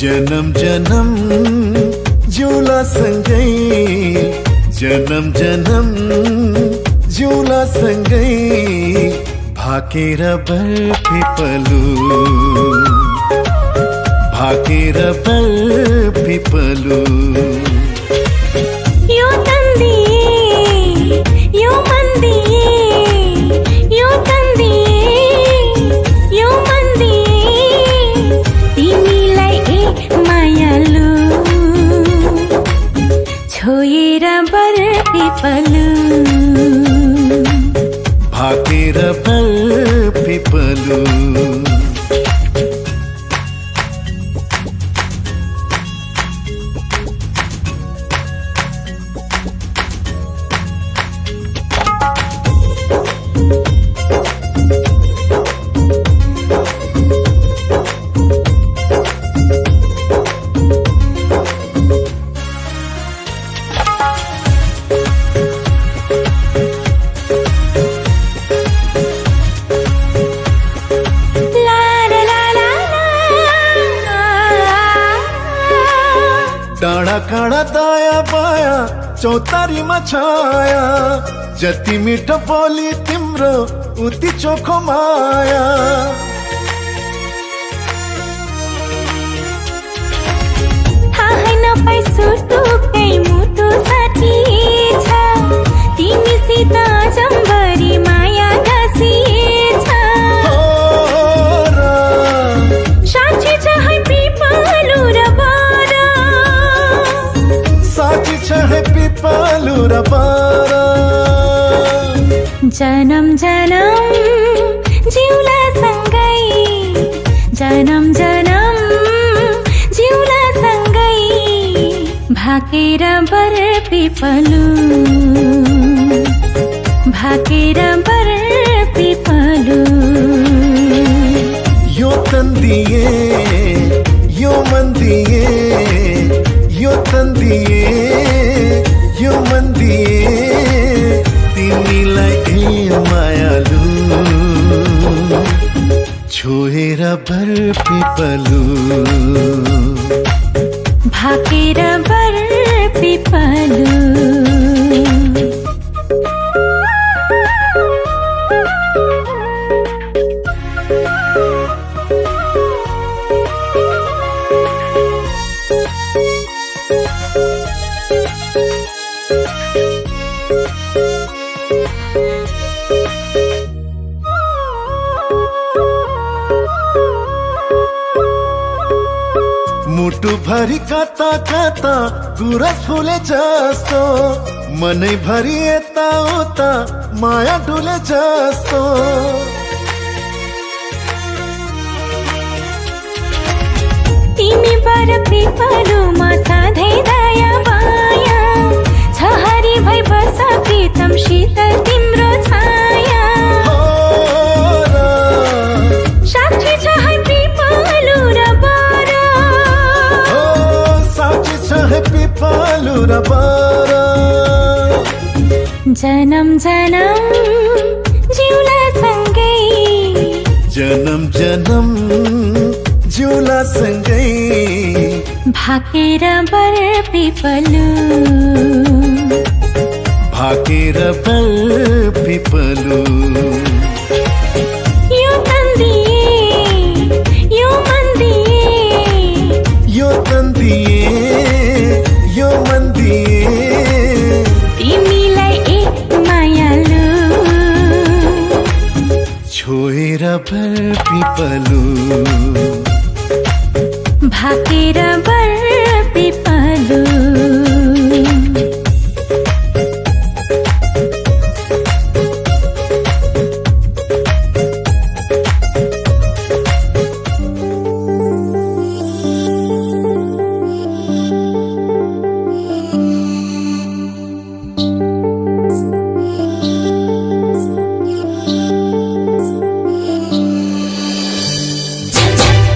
जन्म जन्म जिउला सँगै, जन्म जन्म जिउला सँगै, भाकेर बरपिपलु, भाकेर बरपिपलु। यो तन्दिए यो मन्दिए, यो तन्दिए यो मन्दिए, तिमीलाई ए मायालु, छोएर बरपिपलु, भाकेर बरपिपलु। डाँडा काँडा दाया बाया चौतारीमा छाया, जति मिठो बोली तिम्रो उति चोखो माया। थाहै नपाई सुटुकै मुटु साटिएछ, तिमीसित जम्बरी माया गाँसिएछ। साँच्ची छ है पिपलु र बर, साँच्ची छ है पिपलु र बर। जन्म जन्म जिउला सँगै, जन्म जन्म जिउला सँगै, भाकेर बरपिपलु, भाकेर बरपिपलु। यो तन्दिए यो मन्दिए, यो तन्दिए यो मन्दिए, तिमीलाई ए मायालु, छोएर बरपिपलु, भाकेर बरपिपलु। मुटु भरि कता कता गुरस फुले जस्तो, मनै भरि यता उता माया डुले जस्तो। तिमी बरपिपलुमा सधैँ दया माया, छहारी भई बस प्रितम शीतल तिम्रो छाया। साक्षी छ है पिपलु र बर, साक्षी छ है पिपलु र बर। जन्म जन्म जिउला सँगै, जन्म जन्म जिउला सँगै, भाकेर बरपिपलु, भाकेर बरपिपलु। यो तन्दिए यो मन्दिए, यो तन्दिए यो मन्दिए, तिमीलाई ए मायालु, छोएर बरपिपलु, भाकेर बरपिपलु।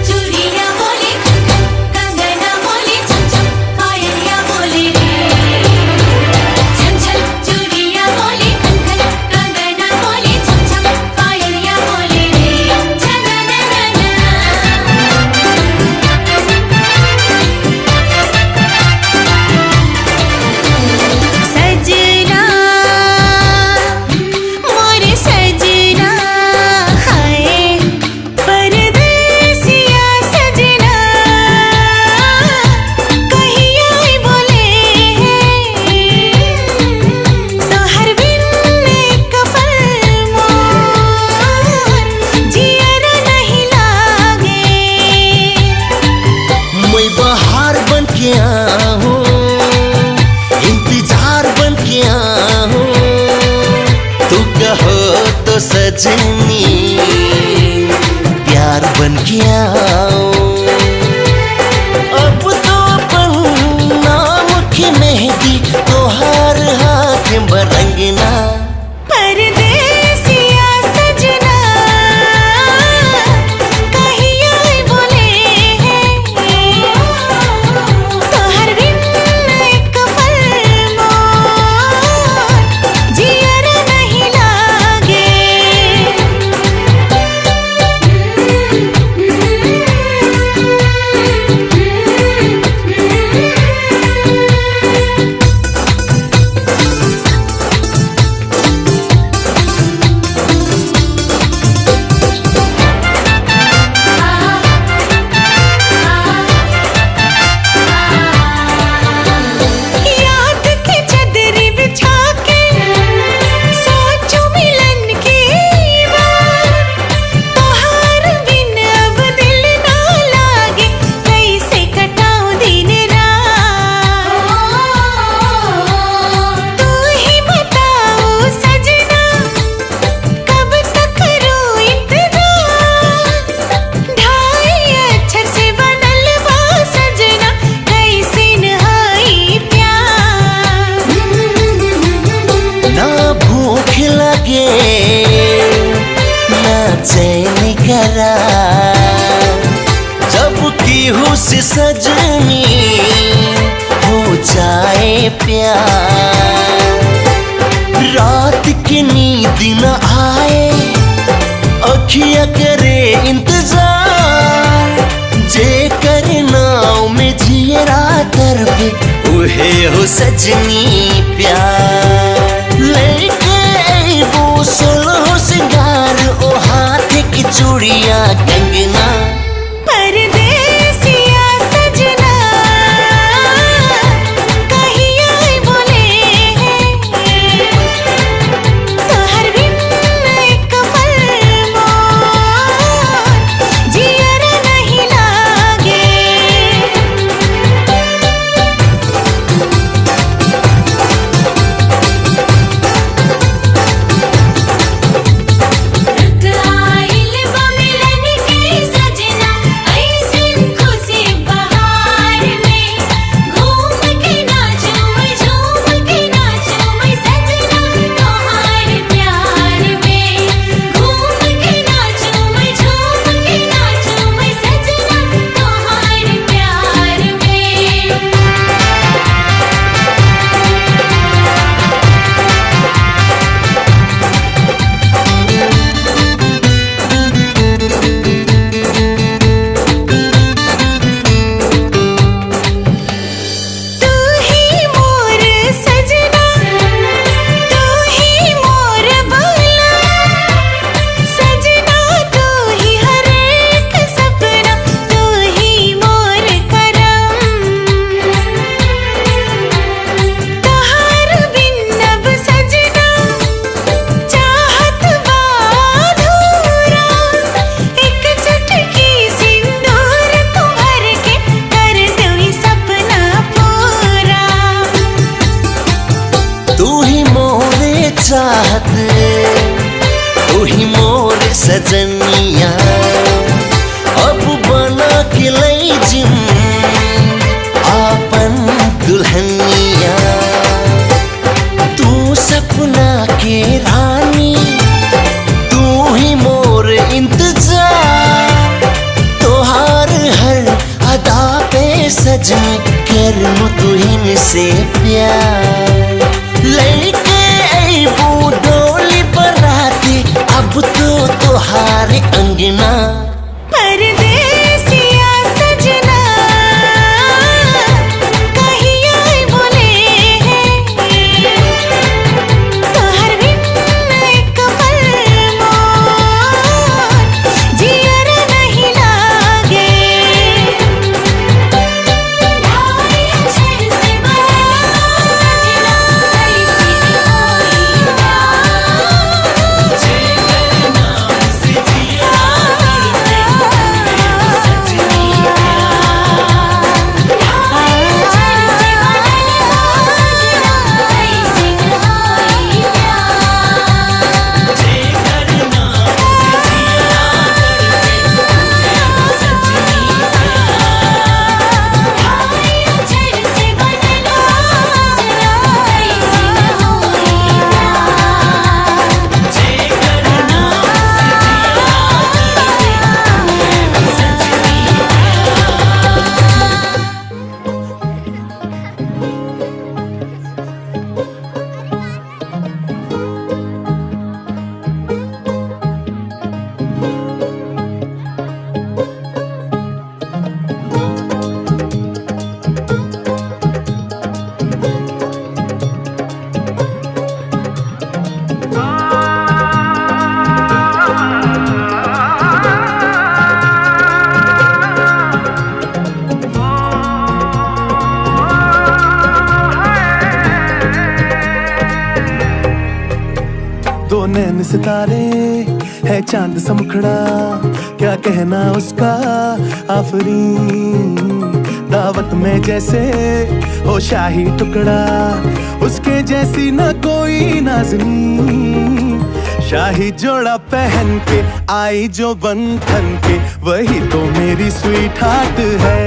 चुरिया बोली कंगना बोली, पायलिया सजनी प्यार बन गया। अब तो अपन नाम की मेहंदी तोहार हाथ में रंगना। परदेसिया सजना कहिया बोले हैं, तोहर बिन एक पल मोर जियर नहीं लागे। याद की चदरी बिछा के सोचूं मिलन की बात, तोहार बिन अब दिल ना लागे, कैसे कटाऊं दिन रात। तू ही बताओ सजना कब तक करूं इंतजार, ढाई अक्षर से बनल बा सजना कैसे नहाई प्यार। ना भूख लगे ना चैन करा, जब की हुस सजनी हो जाए प्यार। रात की नींद न आए अखियां करे इंतजार, जे करे नाव में जियरा तरफे उहे हो सजनी प्यार। लेके अइबो सोलह सिंगार ओ हाथ की चूड़िया कंगना। परदेसिया सजना कहिया बोले हैं, तोहर बिन एक पल मोर जियर नहीं लागे। आइल बा मिलन के सजना ऐसन खुशी बहार में, घूम के नाचूं मैं झूम के नाचूं मैं सजना तोहार प्यार में, घूम के नाचूं मैं झूम के नाचूं मैं सजना तोहार प्यार में। तू ही मोर सजना तू ही मोर बाला, सजना तू ही हर एक सपना, तू ही मोर करम। तोहार बिन अब सजना चाहत बा अधूरा, एक चुटकी सिंदूर तू भर के कर दूं सपना पूरा। तू ही मोरे चाहत तू ही मोरे सजनिया, अब बना के लई जिम आपन दुल्हनिया। तू सपना के रानी तू ही मोर इंतजार, तोहार हर अदा पे सजनी करनू तुहिन से प्यार। लेके अइबू डोली बराती अब तो तोहार अंगना। परदेसिया सजना कहिया बोले हैं, तोहर बिन एक पल मोर जियर नहीं लागे। ढाई अक्षर से बनल बा सजना नैन सितारे है चांद सा मुखड़ा, क्या कहना उसका आफरीन। दावत में जैसे हो शाही टुकड़ा, उसके जैसी न कोई नाज़नीन। शाही जोड़ा पहन के आई जो बंधन के, वही तो मेरी स्वीट हार्ट है।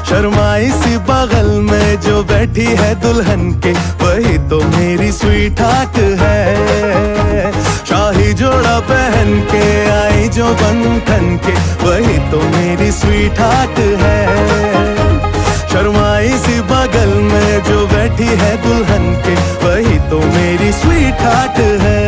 शर्माई सी बगल में जो बैठी है दुल्हन के, वही तो मेरी स्वीट हार्ट है। शाही जोड़ा पहन के आई जो बंधन के, वही तो मेरी स्वीट हार्ट है। शर्माई सी बगल में जो बैठी है दुल्हन के, वही तो मेरी स्वीट हार्ट है।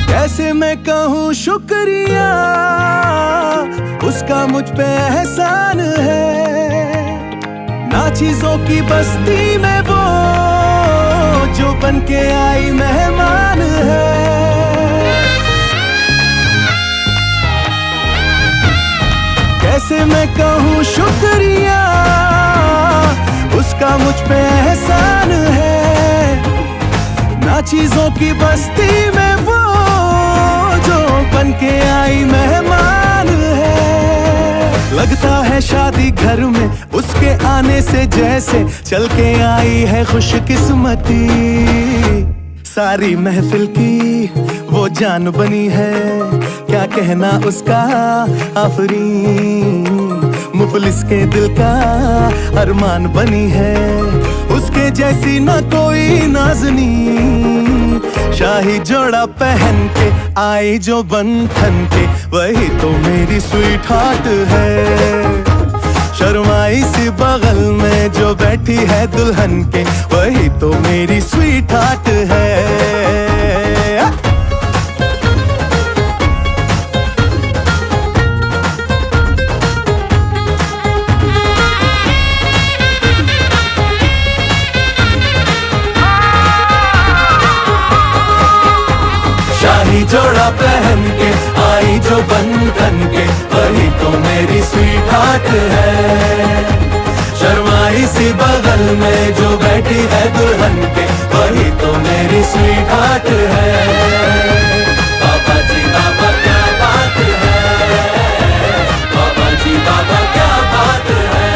कैसे मैं कहूँ शुक्रिया, उसका मुझ पे एहसान है। ना चीजों की बस्ती में वो जो बन के आई मेहमान है। कैसे मैं कहूँ शुक्रिया, उसका मुझ पे एहसान है। ना चीजों की बस्ती में वो जो बन के आई मेहमान है। लगता है शादी घर में उसके आने से जैसे चल के आई है खुशकिस्मती। सारी महफिल की वो जान बनी है, क्या कहना उसका आफरीन। मुफलिस के दिल का अरमान बनी है, उसके जैसी न कोई नाज़नीन। शाही जोड़ा पहन के आई जो बंधन के, वही तो मेरी स्वीट हार्ट है। शर्माई सी बगल में जो बैठी है दुल्हन के, वही तो मेरी स्वीट हार्ट है। शाही जोड़ा पहन के आई जो बंधन के, वही तो मेरी स्वीट हार्ट है। शर्माई सी बगल में जो बैठी है दुल्हन के, वही तो मेरी स्वीट हार्ट है। बाबा जी बाबा क्या बात है, बाबा जी बाबा क्या बात है।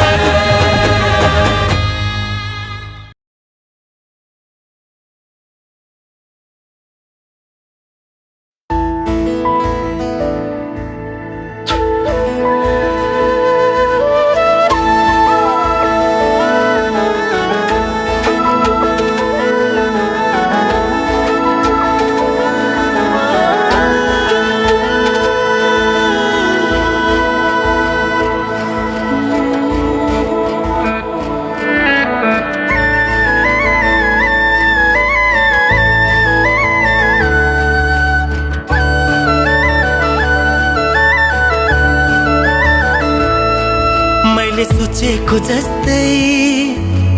सोचेको जस्तै,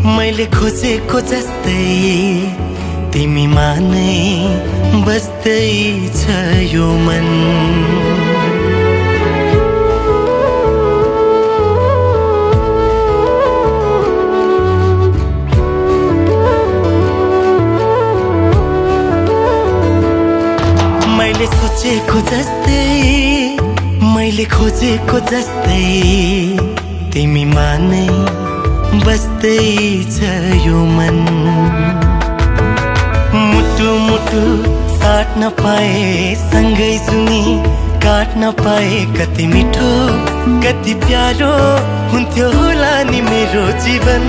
मैले खोजेको जस्तै तिमीमा नै बस्दै छ यो मन। मैले सोचेको जस्तै, मैले खोजेको जस्तै तिमीमा नै बस्दै छ यो मन। मुटु मुटु साट्न पाए, सँगै सुनी काट्न पाए, कति मिठो कति प्यारो हुन्थ्यो होला नि मेरो जीवन।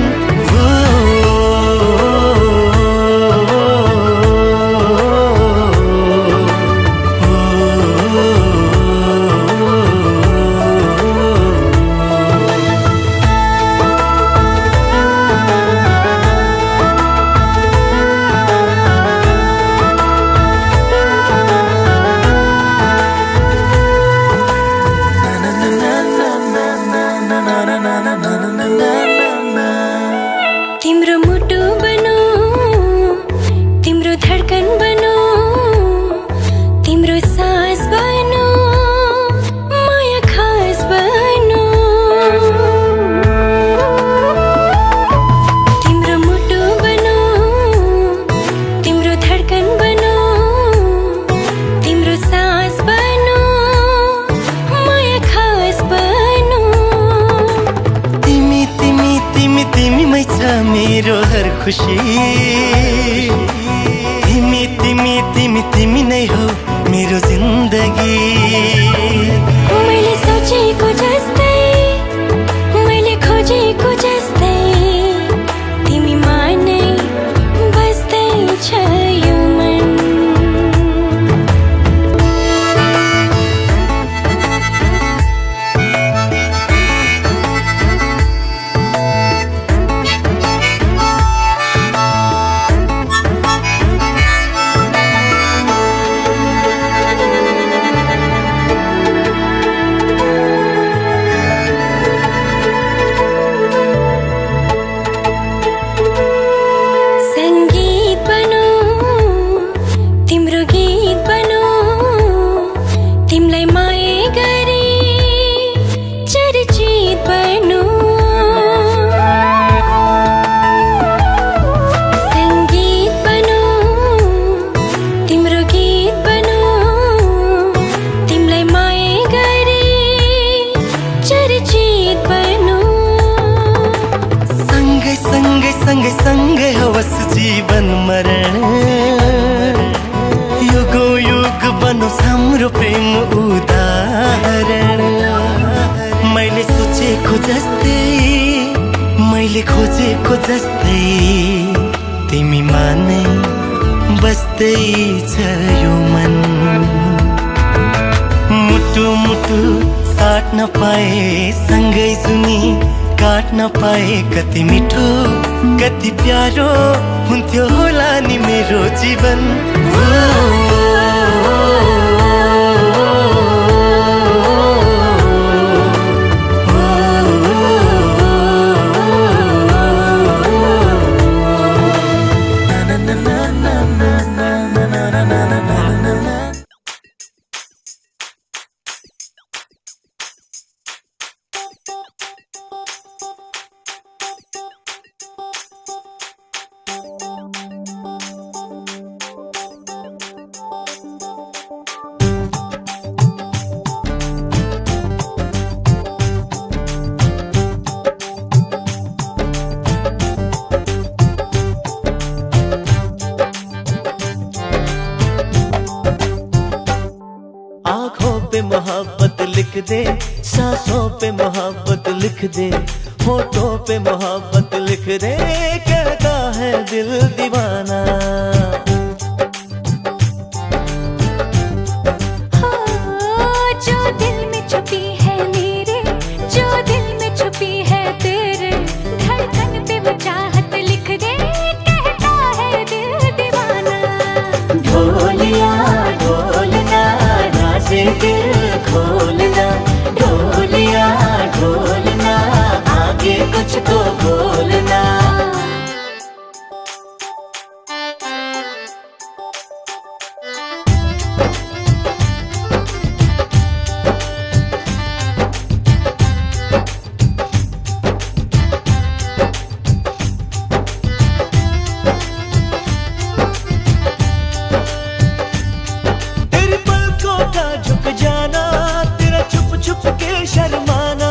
तिम्रो मुटु खुसी तिमी तिमी तिमी तिमी नै हो मेरो जिन्दगी मैले सोचेको जस्तै मैले खोजेको जस्तै तिमीमा नै बस्दैछ यो मन सँगै सँगै होस् जीवन मरण युगो युग बनोस् हाम्रो प्रेम उदाहरण मैले सोचेको जस्तै मैले खोजेको जस्तै तिमीमा नै बस्दैछ यो मन मुटु मुटु साट्न पाए सँगै सुनी काट्न पाए कति मिठो कति प्यारो हुन्थ्यो होला नि मेरो जीवन मोहब्बत लिख दे सांसों पे मोहब्बत लिख दे होठों पे मोहब्बत लिख दे कहता है दिल दीवाना जो दिल में छुपी है मेरे जो दिल में छुपी है तेरे धड़कन पे वो चाहत लिख दे कहता है दिल दीवाना ढोलिया ढोलना राज़े दिल खोलना ढोलिया ढोलना आगे कुछ तो बोलना शर्माना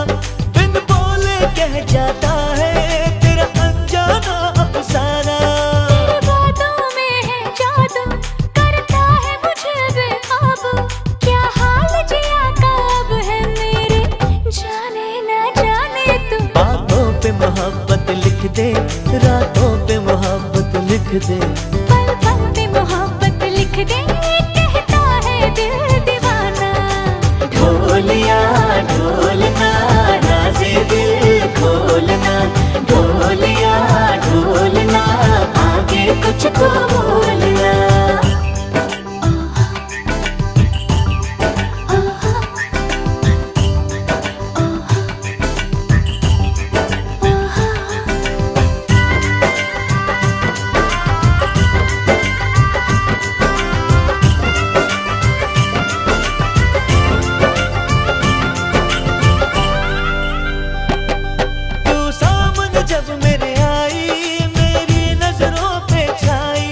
बिन बोले कह जाता है तेरा अनजाना अफसाना तेरी बातों में है जादू करता है मुझे बेकाबू क्या हाल जिया का अब है मेरे जाने ना जाने तू बातों पे मोहब्बत लिख दे रातों पे मोहब्बत लिख दे पल पल पे मोहब्बत लिख दे कहता है दिल दीवाना ढोलिया ढोलना राज़े दिल खोलना ढोलिया ढोलना आगे कुछ तो बोलना जब मेरे आई मेरी नजरों पे छाई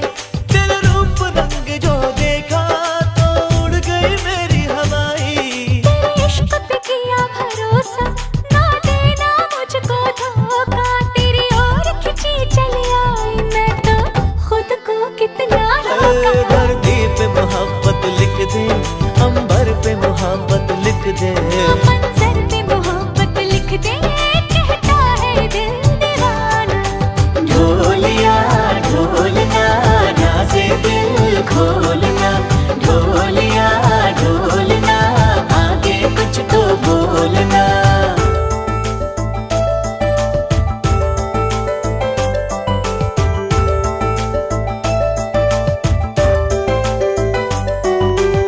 मोहब्बत लिख दे, मंजर पे मोहब्बत लिख दे, कहता है दिल दीवाना। ढोलिया ढोलना राज़े दिल खोलना, ढोलिया ढोलना आगे कुछ तो बोलना।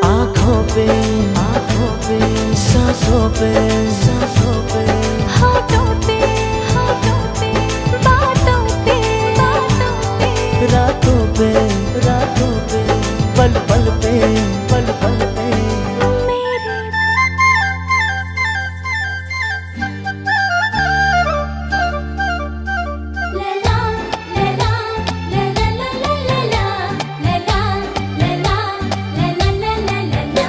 आँखों पे सांसों पे हाथों पे बातों पे रातों पे पल पल पे मेरे लला लला लला लला लला लला लला लला लला।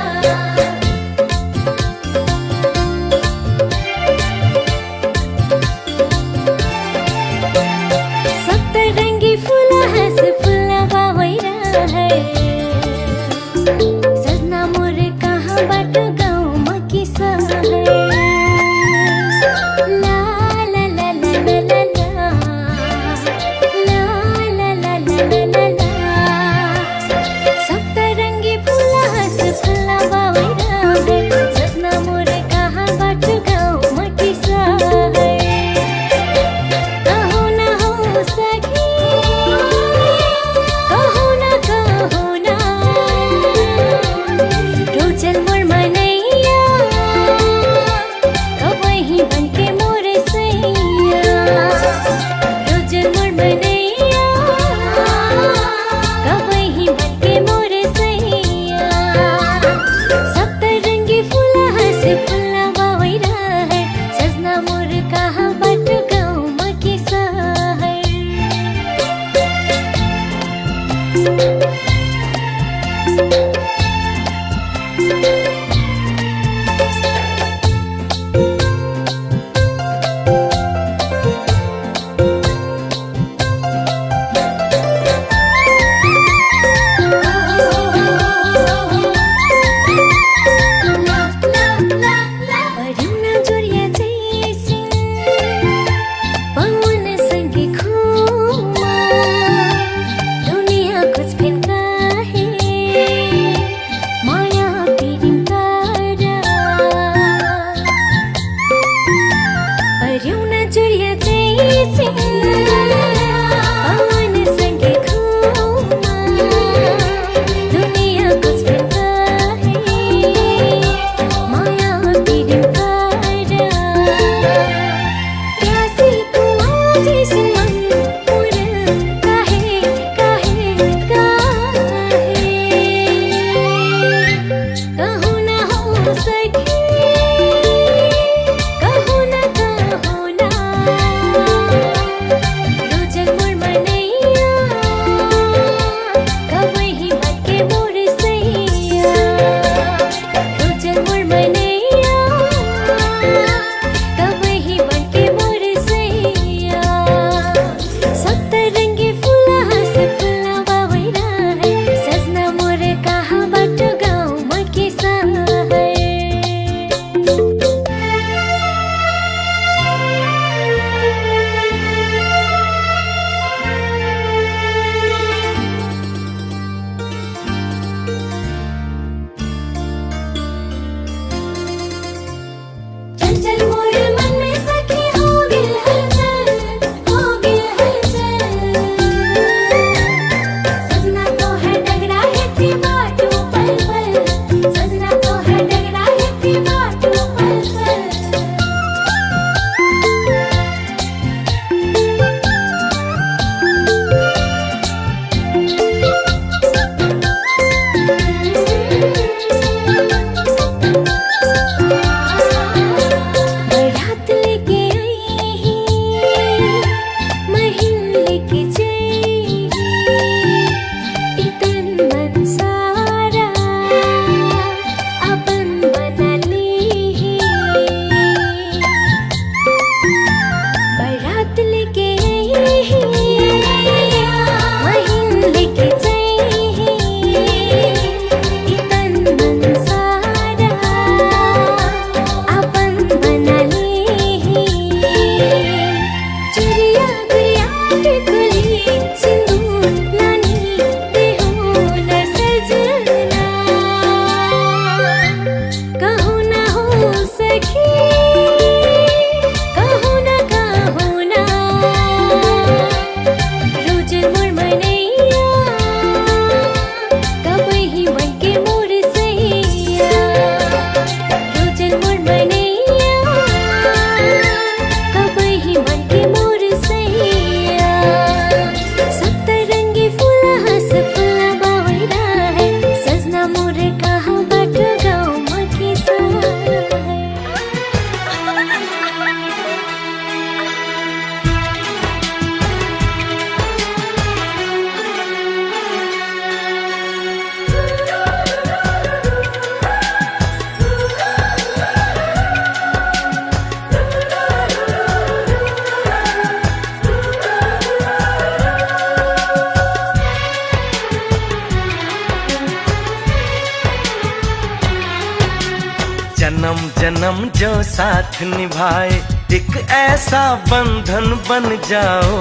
जन्म जन्म जो साथ निभाए एक ऐसा बंधन बन जाओ,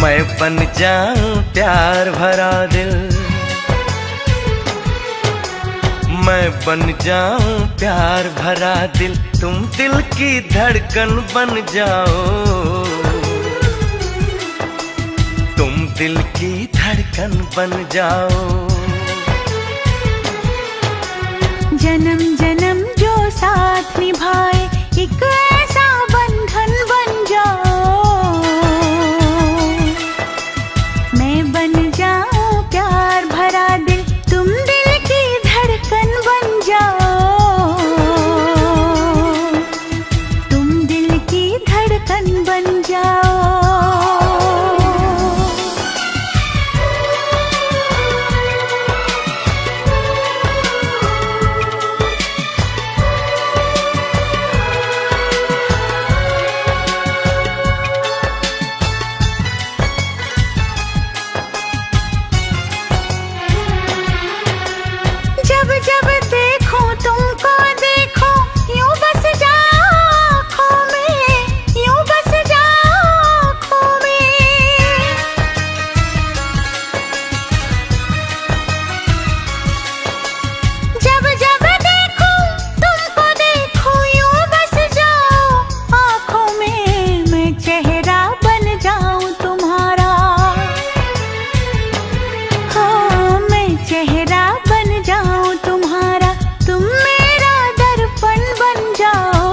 मैं बन जाऊं प्यार भरा दिल, मैं बन जाऊं प्यार भरा दिल, तुम दिल की धड़कन बन जाओ, तुम दिल की धड़कन बन जाओ। जन्म जन्म जो साथ निभाए एक ऐसा बंधन बन जाओ, मैं बन जाऊं प्यार भरा दिल, तुम दिल की धड़कन बन जाओ, तुम दिल की धड़कन बन जाओ। जब जब देखो तुमको देखो यूं बस जाओ आँखों में, यूं बस जाओ आँखों में। जब जब देखो तुमको देखो यूं बस जाओ आँखों में, मैं चेहरा बन जाऊं तुम्हारा, हाँ मैं चेहरा बन जाऊं तुम्हारा, तुम मेरा दर्पण बन जाओ,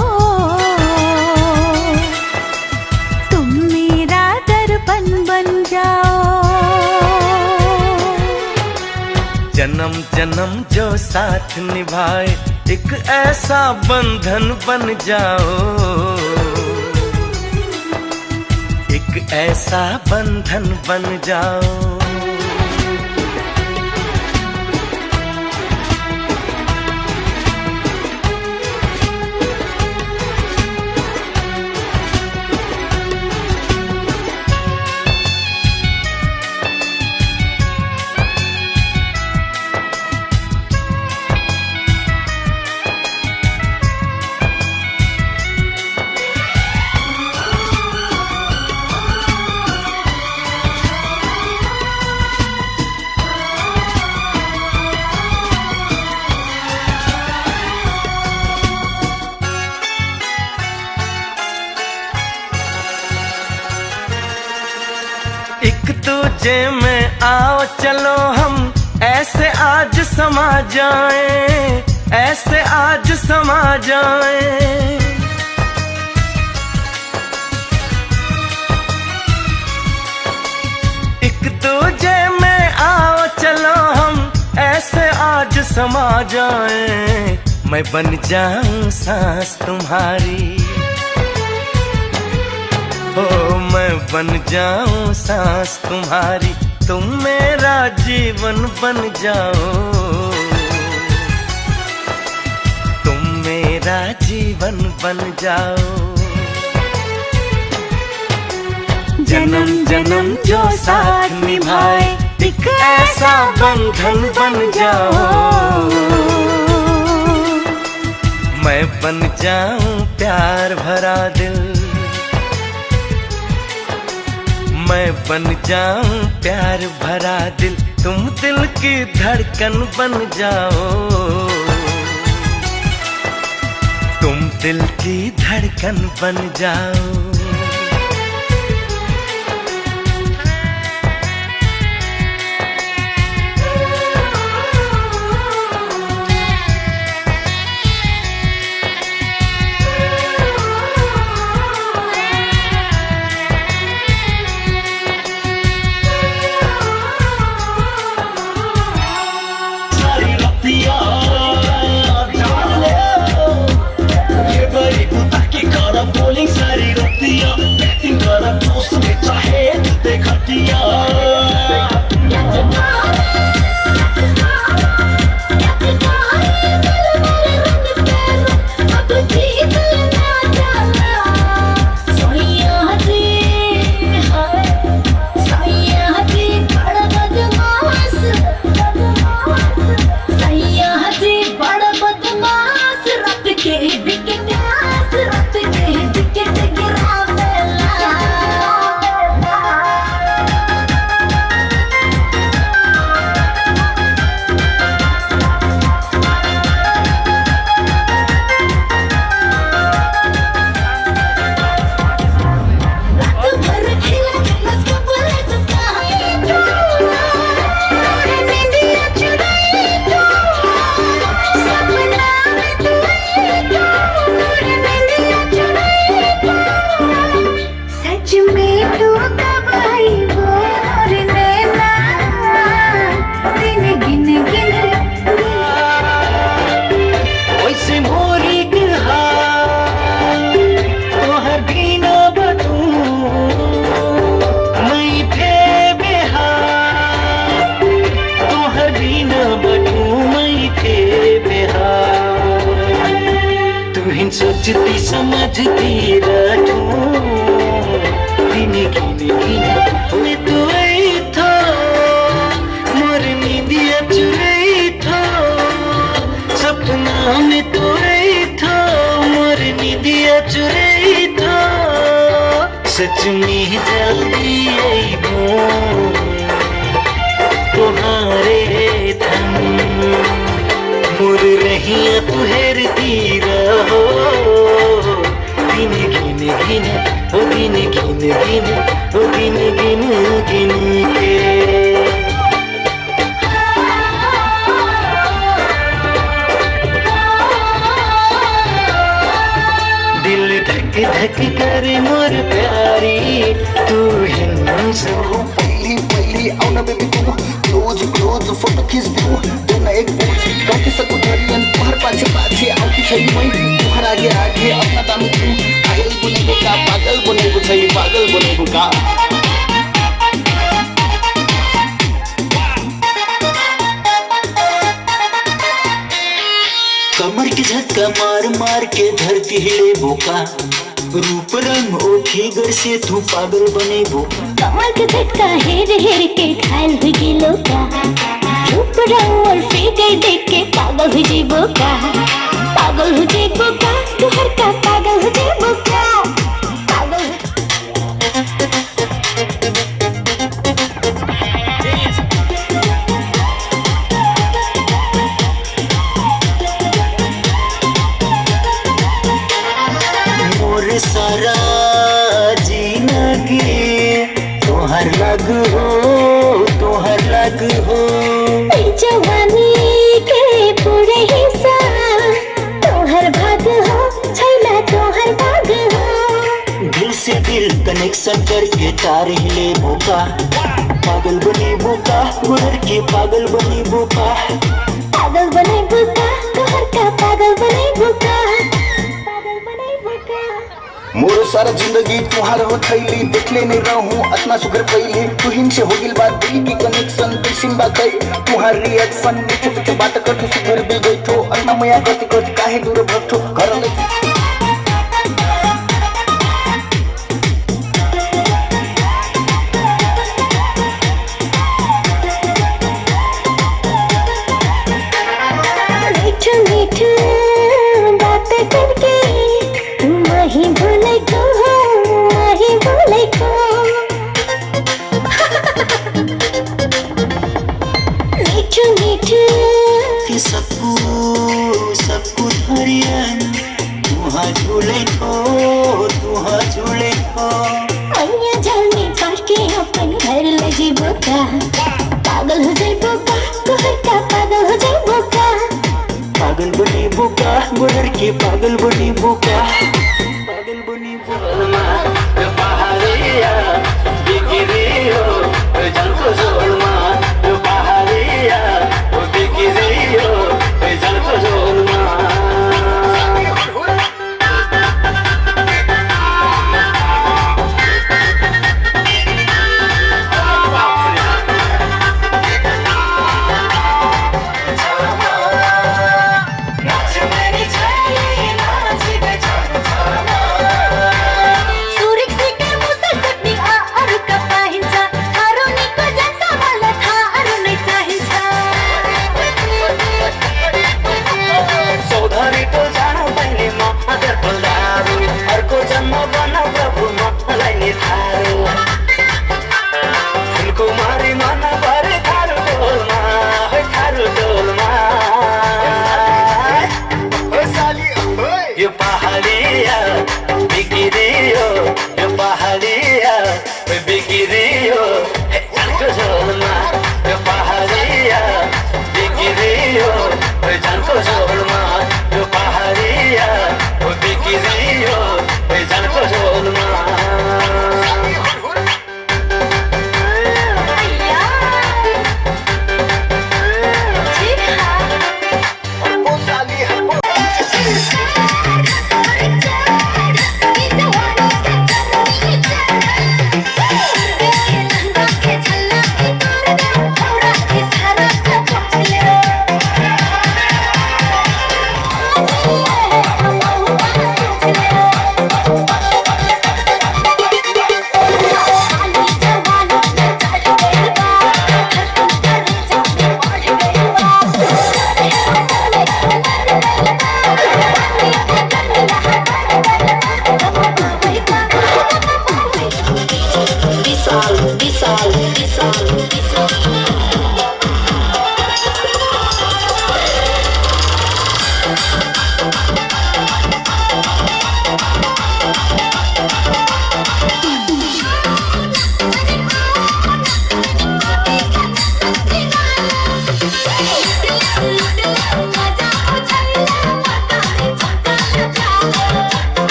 तुम मेरा दर्पण बन जाओ। जन्म जन्म जो साथ निभाए एक ऐसा बंधन बन जाओ, एक ऐसा बंधन बन जाओ। एक दूजे में आओ चलो हम ऐसे आज समा जाएं, ऐसे आज समा जाएं। एक दूजे में आओ चलो हम ऐसे आज समा जाएं, मैं बन जाऊं सांस तुम्हारी, ओ मैं बन जाऊं सांस तुम्हारी, तुम मेरा जीवन बन जाओ, तुम मेरा जीवन बन जाओ। जन्म जन्म जो साथ निभाए एक ऐसा बंधन बन जाओ, मैं बन जाऊं प्यार भरा दिल, मैं बन जाऊं प्यार भरा दिल, तुम दिल की धड़कन बन जाओ, तुम दिल की धड़कन बन जाओ। Boli, puta que cara, bowling, sariro. सोचती समझती राठूं गिने गिने गिने मैं तो आई था मोर नींदिया चुराई था सपना में तो आई था मोर नींदिया चुराई था सच में जल्दी आई हूँ तुम्हारे धन मोर रहिया तुहरती रहो गिने गिने गिने ओ गिने गिने गिने ओ गिने गिने गिने के दिल धक धक करे मोर प्यारी तू हिंदू सब पहली पहली आओ ना बेबी तू क्लोज क्लोज फोटो खींच दूं तू ना एक बोझ काटे सकूं धरियन तुम्हारे पाछे पाछे आओ की छई मैं तुम्हारे आगे आगे अपना दाम तू पागल बनेगो का पागल बनेगो छई पागल बनेगो का कमर के झटका मार मार के धरती हिले बोका रूप रंग ओ फिगर से तू पागल बने बोका कमर के झटका हेर हेर के घायल हुई गिलो का रूप रंग और फिगर देख के पागल हो जेबो का पागल हो जेबो का तू हर का पागल हो जेबो का पागल हो मोर सारा जीना के तोहर लग हो जवानी के पूरे हिस्सा तोहर भाग हो छैला तोहर भाग हो दिल से दिल कनेक्शन करके तार हिले बोका पागल बने बोका गुजर के पागल बने बोका पागल बने बुका तोहर का पागल बने बुका पागल बने बुका मोर सारा जिंदगी तुम्हार हो थैली देखले नहीं रहूं अतना सुगर पहले तू हिन से हो गिल बात दिल की कनेक्शन दिसिम बात है तुम्हार रिएक्शन मीठे मीठे बात करतो सुगर बिल बैठो अन्ना मया गति गति काहे दूर भटो घर ले मीठू मीठू बातें करके तुम ही भूले को ही भूले को मीठू मीठू कि सबको हरियन तुहा झूले को अन्य झलने पार के अपन घर ले जेबो का पागल हो जेबो का तोहर का पागल हो जेबो का पागल बने बोका गुजर के पागल बने बोका पागल बने बोका पहाड़िया बिगिरियो जल को जोड़मा पहाड़िया बिगिरियो जल को जोड़मा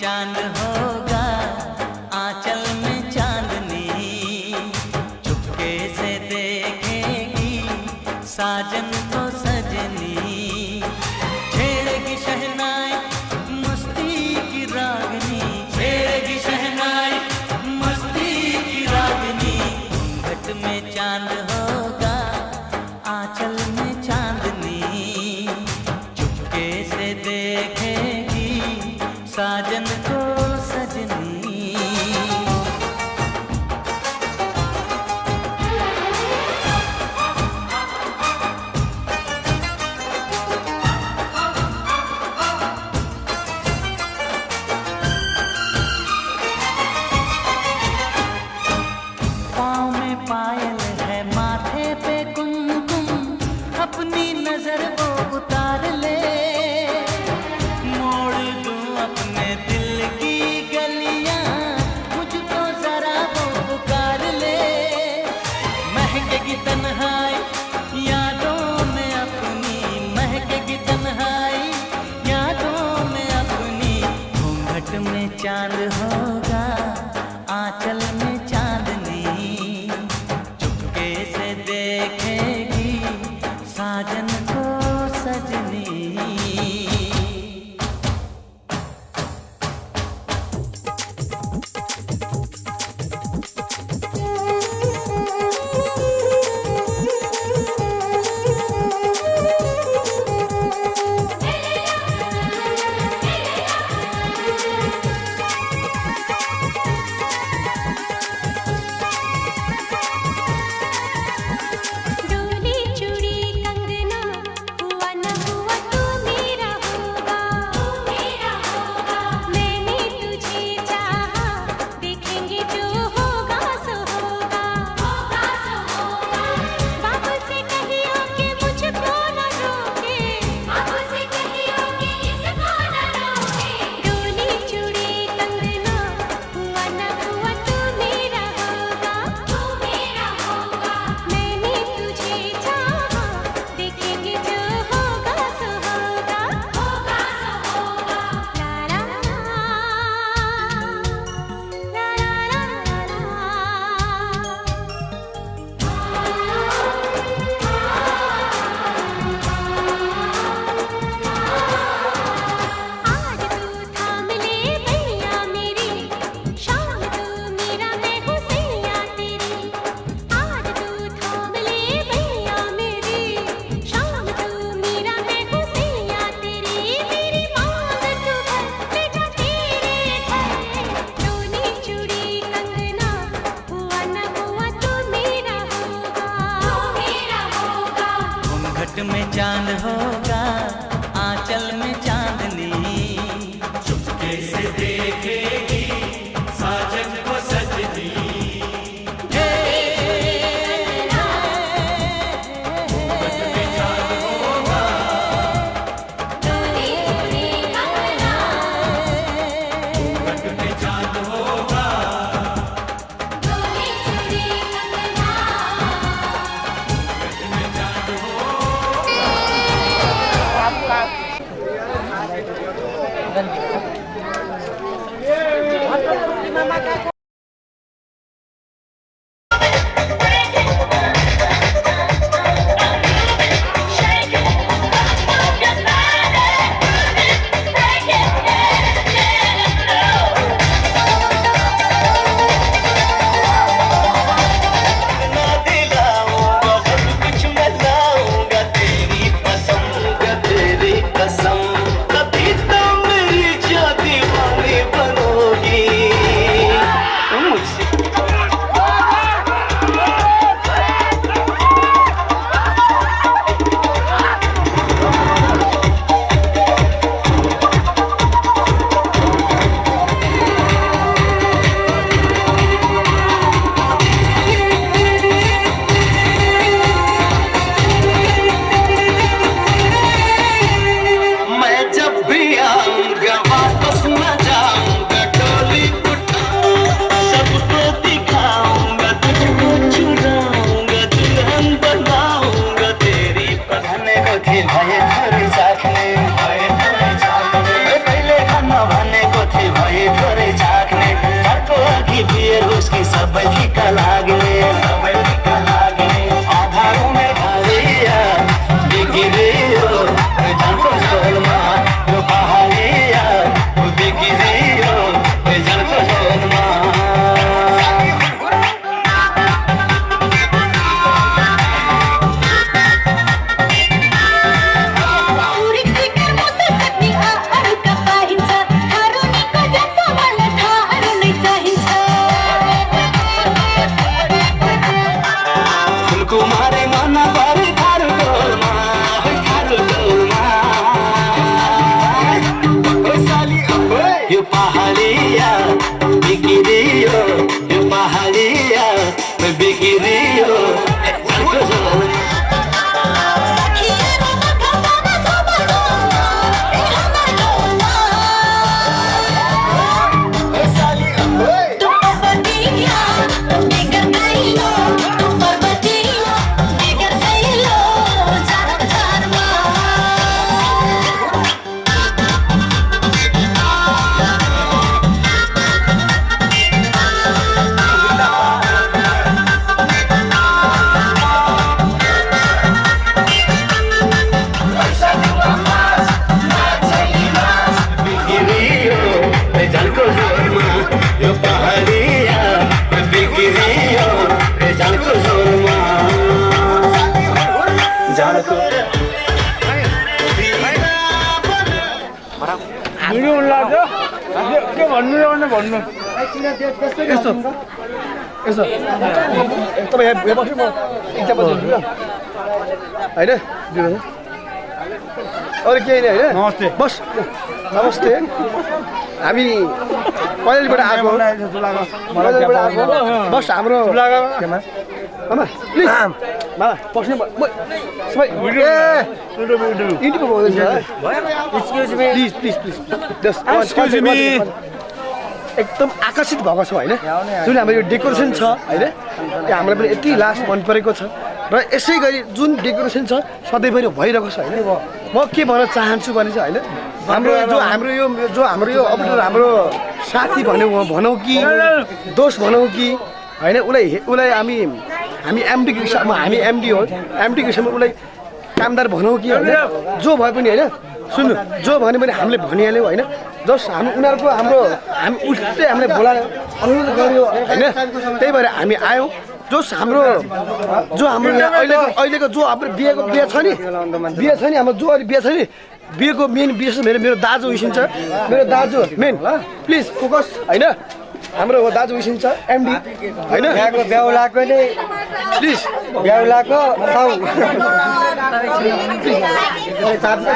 चांद होगा, आंचल में चांदनी, चुपके से देखेगी साजन को सजनी, छेड़ेगी शहनाई मस्ती की रागनी, छेड़ेगी शहनाई मस्ती की रागनी। घूंघट में चांद होगा, आंचल में चांदनी, चुपके से देखेगी साजन को सजनी। पाँव में पायल है, माथे पे कुमकुम, अपनी नजर वो उतार ले, मोड़ दूं अपने दिल की गलियां, मुझको जरा वो पुकार ले। महकेगी तन्हाई यादों में अपनी, महकेगी तन्हाई यादों में अपनी। घूंघट में चांद होगा, आंचल में चांदनी, चुपके से देखेगी साजन को सजनी। डोली चूड़ी कंगना हुआ न हुआ तू मेरा होगा, मैंने तुझे चाहा, देखेंगे जो होगा सो होगा। बाबू से कहियो कि मुझको न रोके, डोली चूड़ी कंगना हुआ न हुआ तू मेरा होगा, मैंने तुझे चाहा, देखेंगे जो होगा सो होगा। ला ला आज तू थाम ले भैया मेरी, शाम तू मेरा मैं हूँ सैया तेरी। आज तू थाम ले भैया मेरी, शाम तू मेरा मैं हूँ सैया तेरी। मेरी मांग तू भर ले जा तेरे घर, डोली चूड़ी कंगना हुआ न हुआ तू मेरा होगा। घूंघट में चांद होगा, आंचल में चांदनी, चुपके से देखेगी साजन को सजनी। घूंघट में चांद होगा, डोली चूड़ी कंगना, घूंघट में चांद होगा, डोली चूड़ी कंगना। घूंघट में चांद होगा। ना दिलाऊंगा सब कुछ मैं लाऊंगा, तेरी पसंद का तेरी कसम, कभी तो मेरी जाती यो पहाडिया बिग्रियो यो पहाडिया बिग्रियो अरे केही नै होइन नमस्ते बस नमस्ते हामी पहिलेबाट आएको बस हाम्रो मामा प्लिज मामा पस्नु सबै युट्युबमा बोल्दैछ प्लिज प्लिज प्लिज एकदम आकर्षित भएको छ होइन जुन हाम्रो यो डेकोरेसन छ होइन यो हामीलाई पनि यति लास्ट मन परेको छ र यसै गरी जुन डेकोरेसन छ सधैँभरि भइरहेको छ होइन म के भन्न चाहन्छु भने चाहिँ होइन हाम्रो यो अपडेटर हाम्रो साथी भनौँ कि दोस्त भनौँ कि होइन उसलाई हामी एमडीको हिसाबमा हामी एमडी हो एमडीको हिसाबमा उसलाई कामदार भनौँ कि होइन जो भए पनि होइन सुन्नु जो भन्यो भने हामीले भनिहाल्यौँ होइन जस्ट हामी उनीहरूको हामी उसले हामीलाई बोलायो अनुरोध गर्यो होइन त्यही भएर हामी आयौँ हाम्रो अहिलेको जो हाम्रो बिहा छ नि हाम्रो जो अहिले बिहा छ नि बिहेको मेन विशेष मेरो दाजु उसिन्छ मेरो दाजु मेन प्लिज फोकस होइन हाम्रो दाजु उसिन्छ एमडी होइन बेहुलाको नै प्लिज बेहुलाको साउ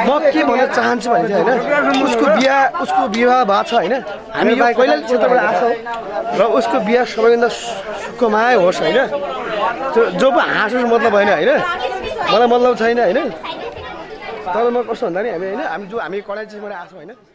म के भन्न चाहन्छु भने चाहिँ होइन उसको विवाह भएको छ होइन हामी यो पहिला क्षेत्रबाट आएको छौँ र उसको बिहा सबैभन्दा सुखमय होस् होइन जो पो हाँसोस् मतलब होइन होइन मलाई मतलब छैन होइन तर म कस्तो भन्दा नि हामी होइन हामी कलेजबाट आएको छौँ होइन